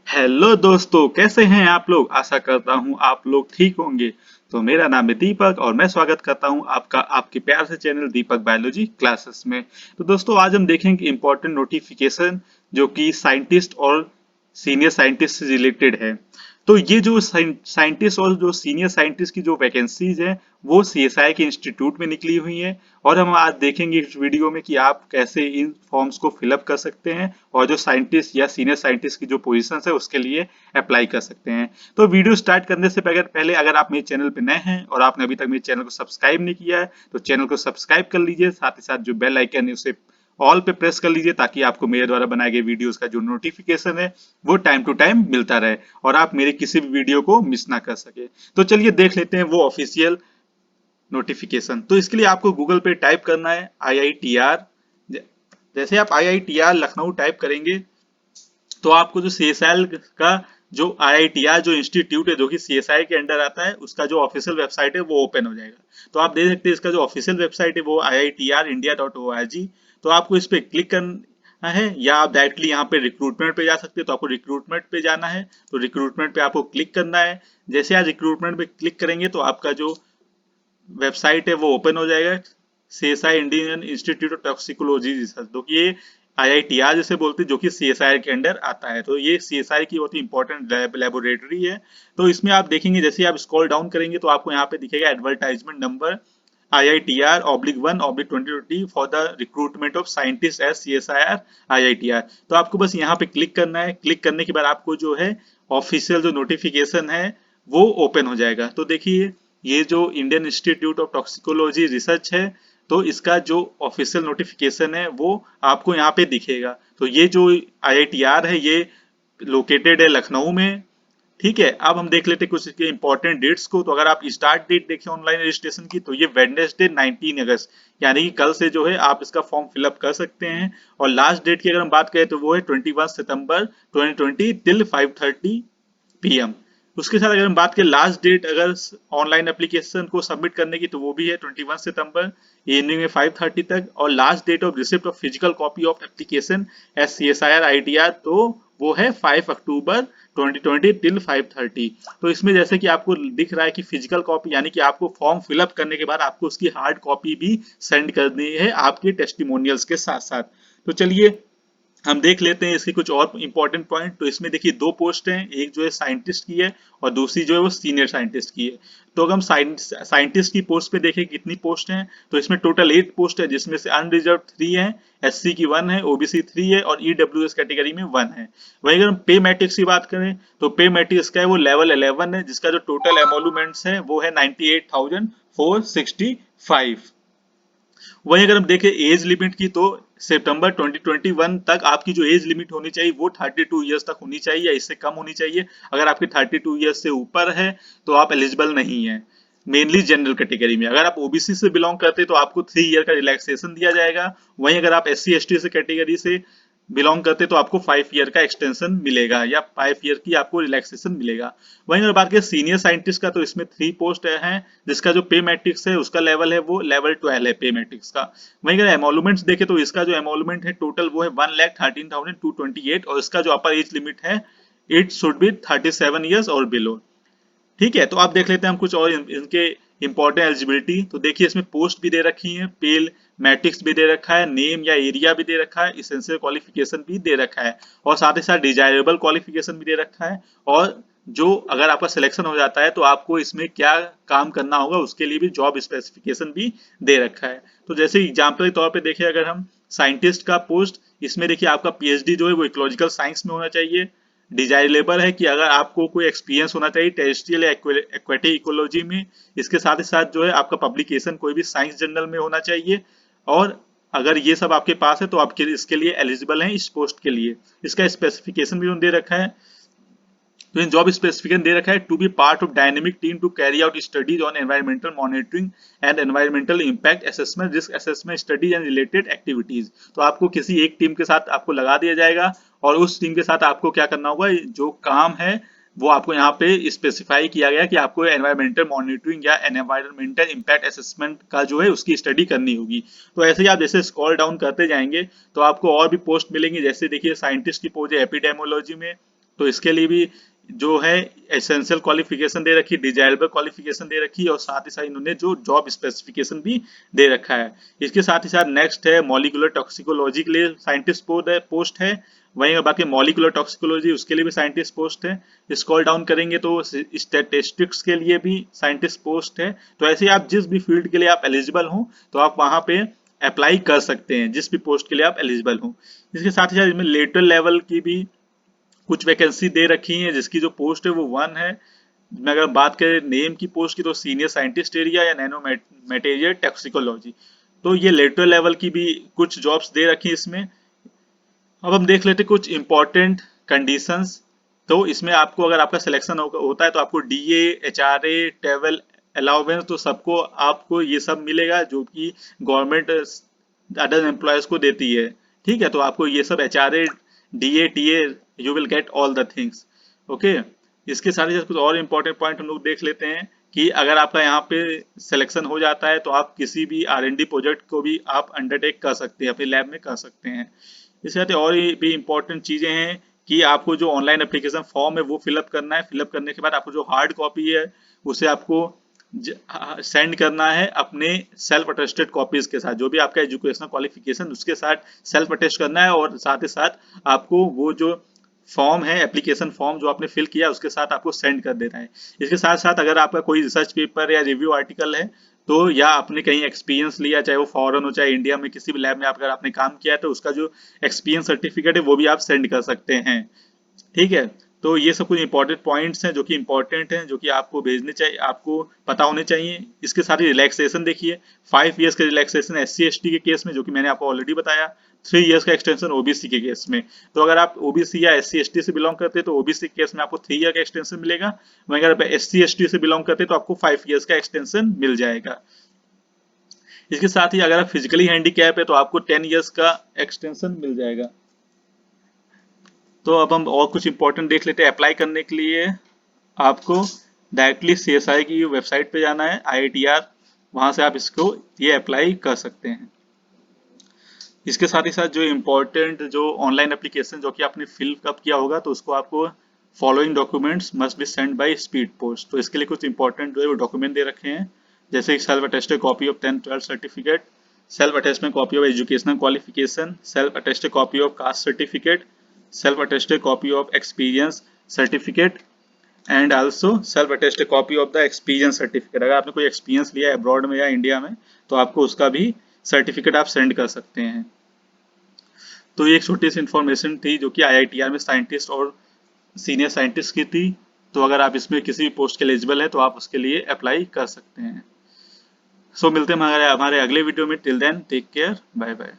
Hello दोस्तों, कैसे हैं आप लोग। आशा करता हूं आप लोग ठीक होंगे। तो मेरा नाम है दीपक और मैं स्वागत करता हूं आपका आपके प्यार से चैनल दीपक बायोलॉजी क्लासेस में। तो दोस्तों आज हम देखेंगे इंपॉर्टेंट नोटिफिकेशन जो कि साइंटिस्ट और सीनियर साइंटिस्ट से रिलेटेड है। तो ये जो साइंटिस्ट और जो सीनियर साइंटिस्ट की जो वैकेंसीज हैं वो सीएसआई के इंस्टीट्यूट में निकली हुई हैं। और हम आज देखेंगे इस वीडियो में कि आप कैसे इन फॉर्म्स को फिलअप कर सकते हैं और जो साइंटिस्ट या सीनियर साइंटिस्ट की जो पोजीशन है उसके लिए अप्लाई कर सकते हैं। तो वीडियो स्टार्ट करने से पहले अगर आप मेरे चैनल पर नए हैं और आपने अभी तक मेरे चैनल को सब्सक्राइब नहीं किया है तो चैनल को सब्सक्राइब कर लीजिए, साथ ही साथ जो बेल आइकन है उसे ऑल पे प्रेस कर लीजिए ताकि आपको मेरे द्वारा बनाए गए वीडियोस का जो नोटिफिकेशन है वो टाइम टू टाइम मिलता रहे और आप मेरे किसी भी वीडियो को मिस ना कर सके। तो चलिए देख लेते हैं वो ऑफिशियल नोटिफिकेशन। तो इसके लिए आपको गूगल पे टाइप करना है IITR। जैसे आप IITR लखनऊ टाइप करेंगे तो आपको जो CSIL का जो IITR जो इंस्टीट्यूट है जो कि CSI के अंडर आता है उसका जो ऑफिशियल वेबसाइट है वो ओपन हो जाएगा। तो आप देख सकते हैं इसका जो ऑफिशियल वेबसाइट है वो iitrindia.org। तो आपको इस पे क्लिक करना है या आप डायरेक्टली यहाँ पे रिक्रूटमेंट पे जा सकते हैं। तो आपको रिक्रूटमेंट पे जाना है, तो रिक्रूटमेंट पे आपको क्लिक करना है। जैसे आप रिक्रूटमेंट पे क्लिक करेंगे तो आपका जो वेबसाइट है वो ओपन हो जाएगा। CSI Indian institute of toxicology research, जो कि ये IITR जिसे बोलते हैं जो कि CSI के अंडर आता है। तो ये CSI की बहुत ही इंपॉर्टेंट लेबोरेटरी है। तो इसमें आप देखेंगे जैसे आप स्क्रॉल डाउन करेंगे तो आपको यहाँ पे दिखेगा advertisement number IITR/1/2020 for the recruitment of scientist as CSIR IITR। तो आपको बस यहाँ पे क्लिक करना है। क्लिक करने के बाद आपको जो है ऑफिशियल जो नोटिफिकेशन है वो ओपन हो जाएगा। तो देखिए ये जो Indian institute of toxicology research है तो इसका जो ऑफिशियल नोटिफिकेशन है वो आपको यहाँ पे दिखेगा। तो ये जो IITR है ये लोकेटेड है लखनऊ में। ठीक है, अब हम देख लेते हैं कुछ इसके इंपॉर्टेंट डेट्स को। तो अगर आप स्टार्ट डेट देखें ऑनलाइन रजिस्ट्रेशन की तो ये वेडनेसडे 19 अगस्त यानी कि कल से जो है आप इसका फॉर्म फिलअप कर सकते हैं। और लास्ट डेट की अगर हम बात करें तो वो है 21 सितंबर 2020 टिल 5:30 PM। उसके साथ अगर हम बात करें लास्ट डेट अगर ऑनलाइन एप्लीकेशन को सबमिट करने की तो वो भी है 21 सितंबर इवनिंग में 5:30 तक। और last date of receipt of physical copy of application as CSIR IITR तो वो है 5 अक्टूबर 2020 टिल 5:30। तो इसमें जैसे कि आपको दिख रहा है कि फिजिकल कॉपी यानी कि आपको फॉर्म फिलअप करने के बाद आपको उसकी हार्ड कॉपी भी सेंड करनी है आपके टेस्टिमोनियल्स के साथ साथ। तो चलिए हम देख लेते हैं इसके कुछ और इंपॉर्टेंट पॉइंट। तो इसमें देखिए दो पोस्ट हैं, एक जो है साइंटिस्ट की है और दूसरी जो है वो सीनियर साइंटिस्ट की है। तो अगर हम साइंटिस्ट की पोस्ट पे देखें कितनी पोस्ट हैं तो इसमें टोटल 8 पोस्ट है जिसमें से अनरिजर्व 3 है, SC की 1 है, OBC 3 है और EWS कैटेगरी में 1 है। वहीं अगर हम पे मैट्रिक्स की बात करें तो पे मैट्रिक्स का है वो लेवल 11 है जिसका जो टोटल एमोलूमेंट्स है वो है 98,465। वहीं अगर हम देखें एज लिमिट की तो सितंबर 2021 तक आपकी जो एज लिमिट होनी चाहिए वो 32 ईयर्स तक होनी चाहिए या इससे कम होनी चाहिए। अगर आपकी 32 ईयर्स से ऊपर है तो आप एलिजिबल नहीं है मेनली जनरल कैटेगरी में। अगर आप OBC से बिलोंग करते तो आपको 3 ईयर का रिलैक्सेशन दिया जाएगा। वहीं अगर आप SC ST से कैटेगरी से बिलोंग करते तो आपको 5 ईयर का एक्सटेंशन मिलेगा या 5 ईयर की आपको रिलैक्सेशन मिलेगा। वहीं अगर बात करें सीनियर साइंटिस्ट का तो इसमें 3 पोस्ट है जिसका जो पे मैट्रिक्स है उसका लेवल है वो लेवल 12 है पे मैट्रिक्स का। वहीं अगर एमोलूमेंट्स देखे तो इसका जो एमोलूमेंट है टोटल वो है 1,13,228 और इसका जो अपर एज लिमिट है इट शुड बी 37 ईयर्स और बिलो। ठीक है, तो आप देख लेते हैं हम कुछ और इनके इंपॉर्टेंट एलिजिबिलिटी। तो देखिए इसमें पोस्ट भी दे रखी है, पेल मैट्रिक्स भी दे रखा है, नेम या एरिया भी दे रखा है, इसेंशियल क्वालिफिकेशन भी दे रखा है और साथ ही साथ डिजायरेबल क्वालिफिकेशन भी दे रखा है। और जो अगर आपका सिलेक्शन हो जाता है तो आपको इसमें क्या काम करना होगा उसके लिए भी जॉब स्पेसिफिकेशन भी दे रखा है। तो जैसे एग्जाम्पल के तौर पर देखिए अगर हम साइंटिस्ट का पोस्ट इसमें देखिए आपका PhD जो है वो इकोलॉजिकल साइंस में होना चाहिए। डिजायरेबल है कि अगर आपको कोई एक्सपीरियंस होना चाहिए टेरेस्ट्रियल या एक्वेटिक इकोलॉजी में। इसके साथ ही साथ जो है आपका पब्लिकेशन कोई भी साइंस जर्नल में होना चाहिए। और अगर ये सब आपके पास है तो आपके इसके लिए एलिजिबल हैं इस पोस्ट के लिए। इसका स्पेसिफिकेशन भी उन्होंने दे रखा है। तो इन जॉब स्पेसिफिकेशन दे रखा है to be part of dynamic team to carry out studies on environmental monitoring and environmental impact assessment risk assessment studies and related activities. तो आपको किसी एक टीम के साथ आपको लगा दिया जाएगा और उस टीम के साथ आपको क्या करना होगा, जो काम है वो आपको यहाँ पे स्पेसिफाई किया गया कि आपको एनवायरमेंटल मॉनिटरिंग या एनवायरमेंटल इंपैक्ट असेसमेंट का जो है उसकी स्टडी करनी होगी। तो ऐसे ही आप जैसे स्क्रॉल डाउन करते जाएंगे तो आपको और भी पोस्ट मिलेंगी। जैसे देखिए साइंटिस्ट की पोस्ट है एपिडेमोलॉजी में, तो इसके लिए भी जो है एसेंशियल क्वालिफिकेशन दे रखी, डिजायरेबल क्वालिफिकेशन दे रखी है, और साथ ही साथ इन्होंने जो जॉब स्पेसिफिकेशन भी दे रखा है। इसके साथ ही साथ नेक्स्ट है मॉलिक्यूलर टॉक्सिकोलॉजी के लिए साइंटिस्ट पोस्ट है। वहीं बाकी मॉलिक्यूलर टॉक्सिकोलॉजी उसके लिए भी साइंटिस्ट पोस्ट है। स्क्रॉल डाउन करेंगे तो स्टैटिस्टिक्स के लिए भी साइंटिस्ट पोस्ट है। तो ऐसे आप जिस भी फील्ड के लिए आप एलिजिबल हो तो आप वहां पे अप्लाई कर सकते हैं, जिस भी पोस्ट के लिए आप एलिजिबल हो। इसके साथ ही साथ इसमें लेटरल लेवल की भी कुछ वैकेंसी दे रखी है, जिसकी जो पोस्ट है वो 1 है। मैं अगर बात करें नेम की पोस्ट की तो सीनियर साइंटिस्ट एरिया या नैनो मटेरियल टॉक्सिकोलॉजी। तो ये लेटरल लेवल की भी कुछ जॉब्स दे रखी है इसमें। अब हम देख लेते हैं कुछ इंपॉर्टेंट कंडीशंस। तो इसमें आपको अगर आपका सिलेक्शन होता है तो आपको डीए, एचआरए, ट्रैवल अलाउंस तो सबको आपको ये सब मिलेगा जो कि गवर्नमेंट अदर एम्प्लॉयज को देती है। ठीक है, तो आपको ये सब HRA, DA, TA you will get all the things. Okay, इसके साथ ही साथ कुछ और इम्पोर्टेंट पॉइंट हम लोग देख लेते हैं कि अगर आपका यहाँ पे सिलेक्शन हो जाता है तो आप किसी भी R&D प्रोजेक्ट को भी आप अंडरटेक कर सकते हैं, अपने लैब में कर सकते हैं। इसके साथ और भी इम्पोर्टेंट चीजें हैं कि आपको जो ऑनलाइन एप्लीकेशन फॉर्म है वो फिलअप करना है। फिलअप करने के बाद आपको जो हार्ड कॉपी है उसे आपको सेंड करना है अपने सेल्फ अटेस्टेड कॉपीज के साथ, जो भी आपका एजुकेशनल क्वालिफिकेशन उसके साथ सेल्फ अटेस्ट करना है। और साथ ही साथ आपको वो जो फॉर्म है, एप्लीकेशन फॉर्म जो आपने फिल किया उसके साथ आपको सेंड कर देना है। इसके साथ साथ अगर आपका कोई रिसर्च पेपर या रिव्यू आर्टिकल है तो या आपने कहीं एक्सपीरियंस लिया, चाहे वो फॉरेन हो चाहे इंडिया में किसी भी लैब में अगर आपने काम किया है तो उसका जो एक्सपीरियंस सर्टिफिकेट है वो भी आप सेंड कर सकते हैं। ठीक है, तो ये सब कुछ इंपॉर्टेंट पॉइंट्स हैं जो कि इंपॉर्टेंट हैं, जो कि आपको भेजने चाहिए, आपको पता होने चाहिए। इसके साथ ही रिलैक्सेशन देखिए, 5 इयर्स का रिलैक्सेशन SC/ST के केस में, जो कि मैंने आपको ऑलरेडी बताया। 3 इयर्स का एक्सटेंशन ओबीसी के केस में। तो अगर आप ओबीसी या SC/ST से बिलोंग करते हैं तो ओबीसी के केस में आपको 3 ईयर का एक्सटेंशन मिलेगा। वहीं अगर आप SC/ST से बिलोंग करते हैं तो आपको 5 इयर्स का एक्सटेंशन मिल जाएगा। इसके साथ ही अगर आप फिजिकली हैंडीकैप है तो आपको 10 इयर्स का एक्सटेंशन मिल जाएगा। तो अब हम और कुछ इंपॉर्टेंट देख लेते हैं। अप्लाई करने के लिए आपको डायरेक्टली CSI की वेबसाइट पे जाना है, IITR, वहां से आप इसको ये अप्लाई कर सकते हैं। इसके साथ ही साथ जो इम्पोर्टेंट जो ऑनलाइन एप्लीकेशन जो कि आपने फिल अप किया होगा तो उसको आपको following documents must be send by speed post. तो इसके लिए कुछ इंपॉर्टेंट जो है वो डॉक्यूमेंट दे रखे हैं, जैसे self attested copy of 10th-12th certificate, self attestment copy of educational qualification, self attested copy of caste certificate, self attested copy of experience certificate and also self attested copy of the experience certificate. अगर आपने कोई experience लिया है abroad में या India में तो आपको उसका भी सर्टिफिकेट आप सेंड कर सकते हैं। तो ये एक छोटी सी इन्फॉर्मेशन थी जो कि IITR में साइंटिस्ट और सीनियर साइंटिस्ट की थी। तो अगर आप इसमें किसी भी पोस्ट के एलिजिबल है तो आप उसके लिए अप्लाई कर सकते हैं। सो मिलते हैं हमारे अगले वीडियो में। Till then take care, bye bye.